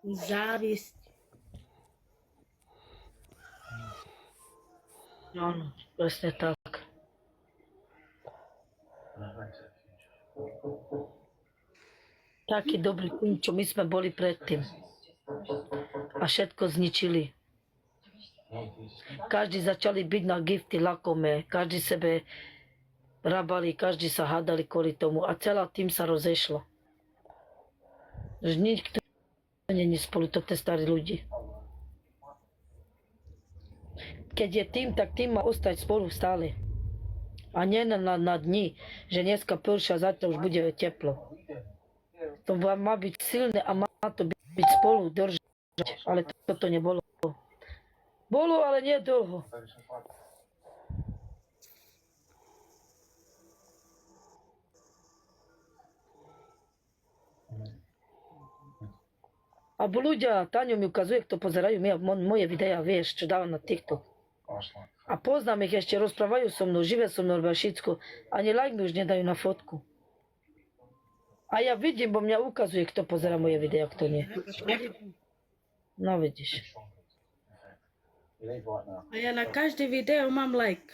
Závisť. Áno, presne tak. Taký dobrý tým, čo my sme boli predtým. A všetko zničili. Každý začali byť na gifty lakomé, každý sebe rabali, každý sa hádali kvôli tomu a celá tým sa rozešlo. Že nikto není spolu, to tie starí ľudí. Keď je tým, tak tým má ostať spolu stále. A nie na dni, že dneska prší a zajtra už bude teplo. To má byť silné a má to byť spolu, držať, ale toto nebolo. Bolo, ale nie dlho. Abo ľudia, Táňu mi ukazuje, kto pozerajú moje videá, vieš, čo dávam na TikTok. A poznám ich ešte, rozprávajú so mnou, živia so mnou, robia všetko. Ani like mi už nedajú na fotku. A ja vidím, bo mňa ukazuje, kto pozerá moje videá, kto nie. No vidíš. A ja na každé video mám like.